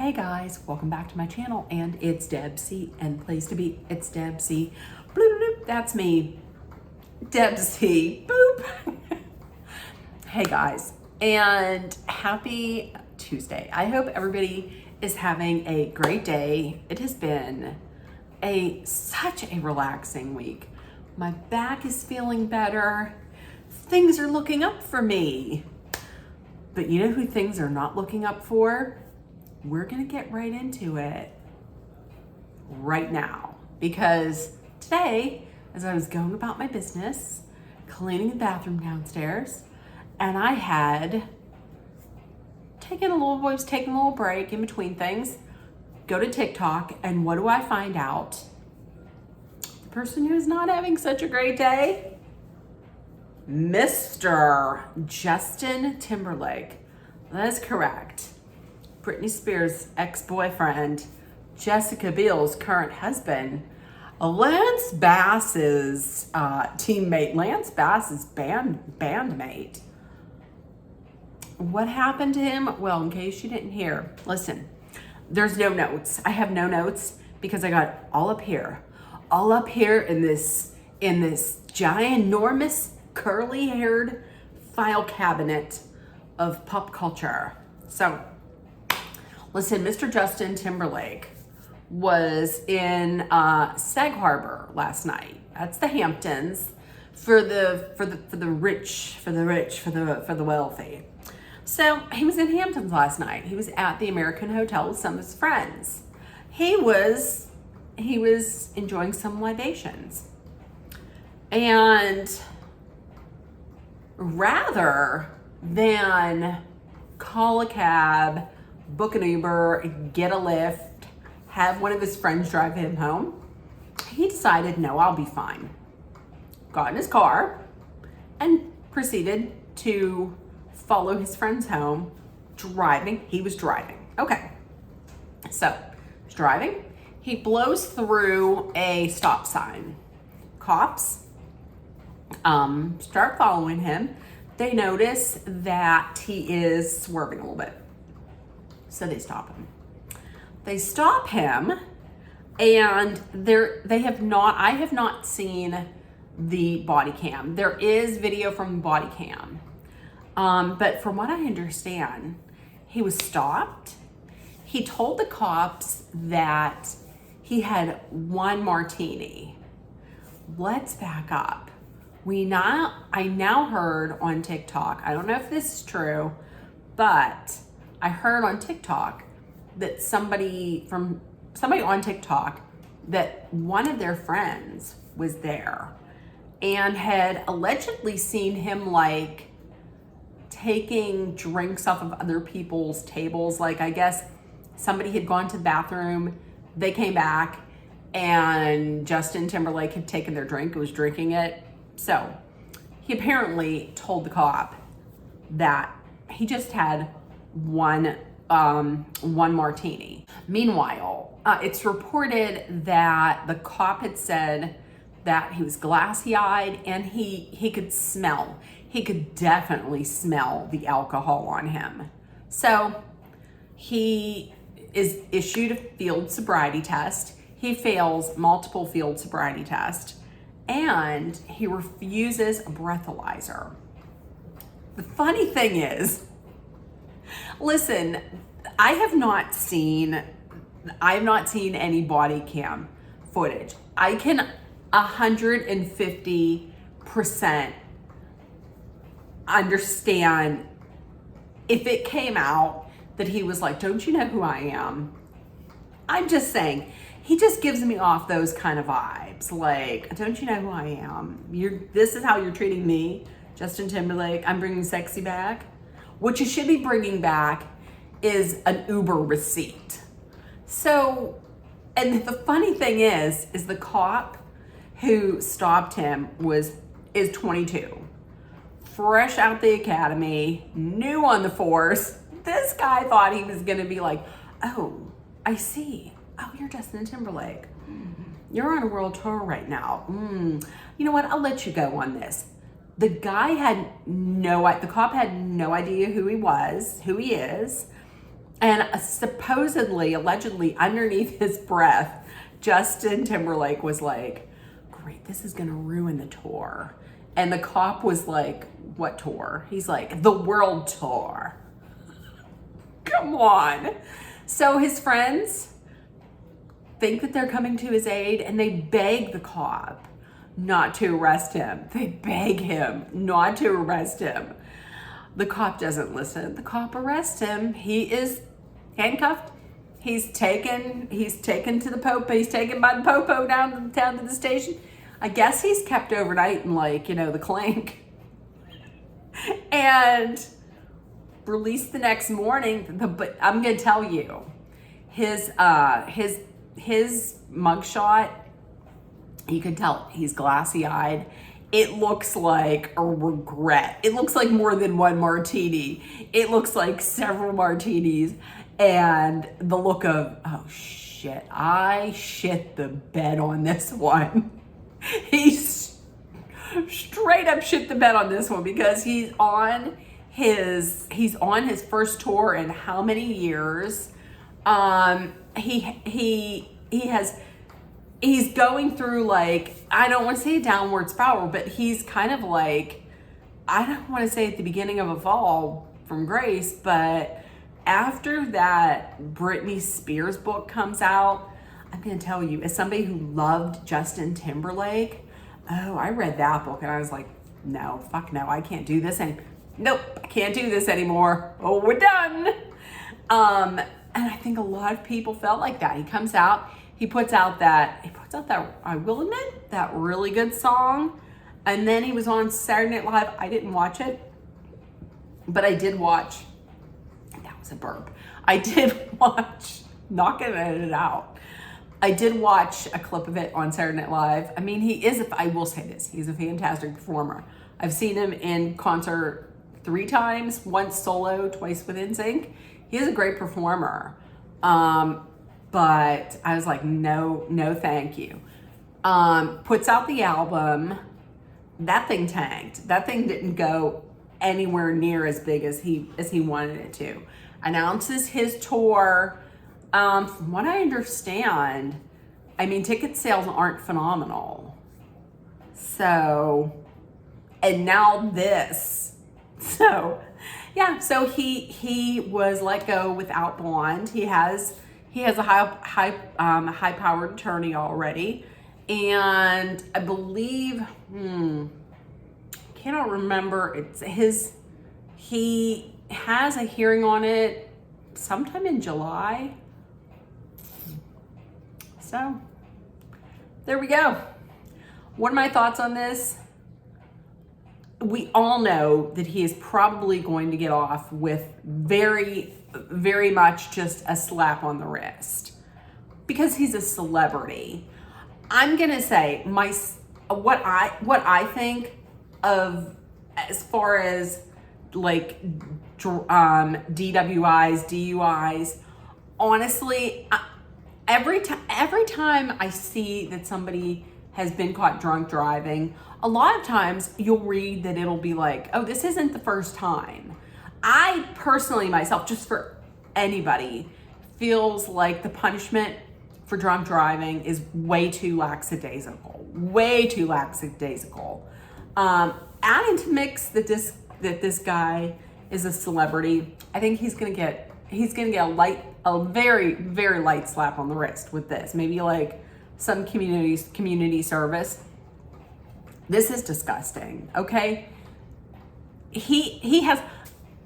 Hey guys, welcome back to my channel, and it's Debsy, and place to be, it's Debsy. Bloop, bloop, that's me, Debsy, boop. Hey guys, and happy Tuesday. I hope everybody is having a great day. It has been such a relaxing week. My back is feeling better. Things are looking up for me. But you know who things are not looking up for? We're gonna get right into it right now, because today, as I was going about my business, cleaning the bathroom downstairs, and I was taking a little break in between things, go to TikTok, and what do I find out? The person who is not having such a great day, Mr. Justin Timberlake. That is correct. Britney Spears' ex-boyfriend, Jessica Biel's current husband, Lance Bass's teammate, Lance Bass's bandmate. What happened to him? Well, in case you didn't hear, listen, there's no notes. I have no notes because I got all up here in this ginormous curly-haired file cabinet of pop culture. So, listen, Mr. Justin Timberlake was in Sag Harbor last night. That's the Hamptons for the rich, for the wealthy. So he was in Hamptons last night. He was at the American Hotel with some of his friends. He was enjoying some libations, and rather than call a cab, book an Uber, get a Lyft, have one of his friends drive him home, he decided, no, I'll be fine. Got in his car and proceeded to follow his friends home, driving. He was driving. Okay. So, he's driving. He blows through a stop sign. Cops start following him. They notice that he is swerving a little bit. So they stop him. And I have not seen the body cam. There is video from the body cam. But from what I understand, he was stopped. He told the cops that he had one martini. Let's back up. I now heard on TikTok, I don't know if this is true, but I heard on TikTok that somebody on TikTok, that one of their friends was there and had allegedly seen him like taking drinks off of other people's tables. Like, I guess somebody had gone to the bathroom, they came back, and Justin Timberlake had taken their drink, was drinking it. So he apparently told the cop that he just had one martini. Meanwhile, it's reported that the cop had said that he was glassy-eyed, and he could definitely smell the alcohol on him. So he is issued a field sobriety test. He fails multiple field sobriety tests, and he refuses a breathalyzer. The funny thing is, listen, I have not seen any body cam footage. I can 150% understand if it came out that he was like, don't you know who I am? I'm just saying, he just gives me off those kind of vibes. Like, don't you know who I am? This is how you're treating me, Justin Timberlake. I'm bringing sexy back. What you should be bringing back is an Uber receipt. So, and the funny thing is the cop who stopped him is 22. Fresh out the academy, new on the force. This guy thought he was gonna be like, oh, I see. Oh, you're Justin Timberlake. You're on a world tour right now. You know what? I'll let you go on this. The cop had no idea who he is. And supposedly, allegedly, underneath his breath, Justin Timberlake was like, great, this is gonna ruin the tour. And the cop was like, what tour? He's like, the world tour. Come on. So his friends think that they're coming to his aid, and they beg the cop not to arrest him. They beg him not to arrest him. The cop doesn't listen. The cop arrests him. He is handcuffed. He's taken to the popo. He's taken by the popo down to the station. I guess he's kept overnight in, like, you know, the clink. And released the next morning. But I'm gonna tell you, his mugshot, you can tell he's glassy-eyed. It looks like a regret. It looks like more than one martini. It looks like several martinis. And the look of, oh shit, I shit the bed on this one. He's straight up shit the bed on this one, because he's on his first tour in how many years? He's going through, like, I don't want to say a downward spiral, but he's kind of like, I don't want to say at the beginning of a fall from grace, but after that Britney Spears book comes out, I'm going to tell you, as somebody who loved Justin Timberlake, oh, I read that book and I was like, no, fuck no, I can't do this. And nope, I can't do this anymore. Oh, we're done. And I think a lot of people felt like that. He comes out, he puts out that, I will admit, that really good song. And then he was on Saturday Night Live. I didn't watch it, but I did watch, that was a burp. I did watch, not gonna edit it out. I did watch a clip of it on Saturday Night Live. I mean, I will say this, he's a fantastic performer. I've seen him in concert 3 times, once solo, twice with NSYNC. He is a great performer. But I was like, no, thank you. Puts out the album. That thing tanked. That thing didn't go anywhere near as big as he wanted it to. Announces his tour. From what I understand, I mean, ticket sales aren't phenomenal. So, and now this. So, yeah. So he was let go without bond. He has a high powered attorney already, and I believe, cannot remember. He has a hearing on it sometime in July. So there we go. What are my thoughts on this? We all know that he is probably going to get off with very, very much just a slap on the wrist, because he's a celebrity. I'm gonna say what I think of as far as like DWIs, DUIs. Honestly, every time I see that somebody has been caught drunk driving, a lot of times you'll read that it'll be like, oh, this isn't the first time. I personally, myself, just for anybody, feels like the punishment for drunk driving is way too lackadaisical. Add into mix that this guy is a celebrity. I think he's gonna get a very, very light slap on the wrist with this. Maybe like some community service. This is disgusting, okay? He has,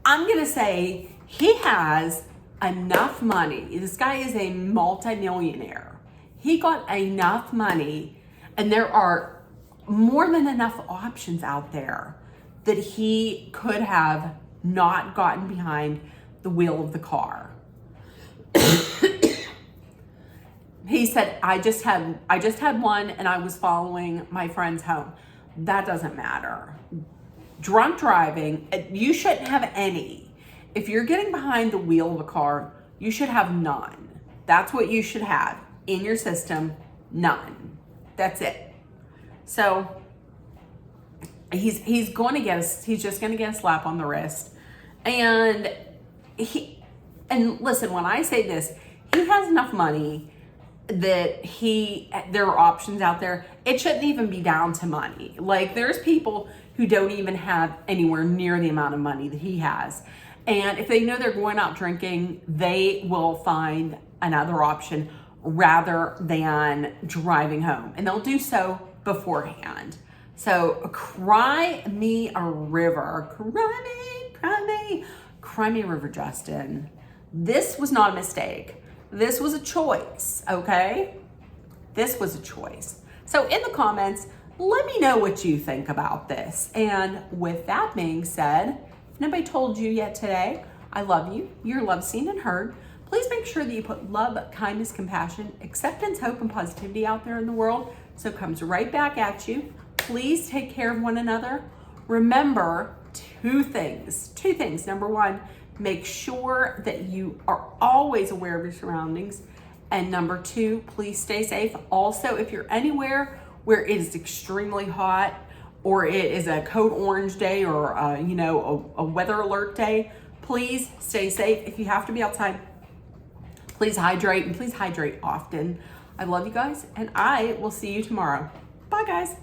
I'm gonna say, he has enough money. This guy is a multimillionaire. He got enough money, and there are more than enough options out there that he could have not gotten behind the wheel of the car. He said, I just had one and I was following my friends home. That doesn't matter. Drunk driving, you shouldn't have any. If you're getting behind the wheel of a car, you should have none. That's what you should have in your system, none. That's it. So he's just going to get a slap on the wrist. And And listen, when I say this, he has enough money that there are options out there. It shouldn't even be down to money. Like, there's people who don't even have anywhere near the amount of money that he has. And if they know they're going out drinking, they will find another option rather than driving home. And they'll do so beforehand. So cry me a river. Cry me a river, Justin. This was not a mistake. This was a choice, okay? This was a choice. So in the comments, let me know what you think about this. And with that being said, if nobody told you yet today, I love you. You're loved, seen, and heard. Please make sure that you put love, kindness, compassion, acceptance, hope, and positivity out there in the world so it comes right back at you. Please take care of one another. Remember two things. Number one, make sure that you are always aware of your surroundings. And number two, please stay safe. Also, if you're anywhere where it is extremely hot or it is a code orange day or a weather alert day, please stay safe. If you have to be outside, please hydrate, and please hydrate often. I love you guys, and I will see you tomorrow. Bye, guys.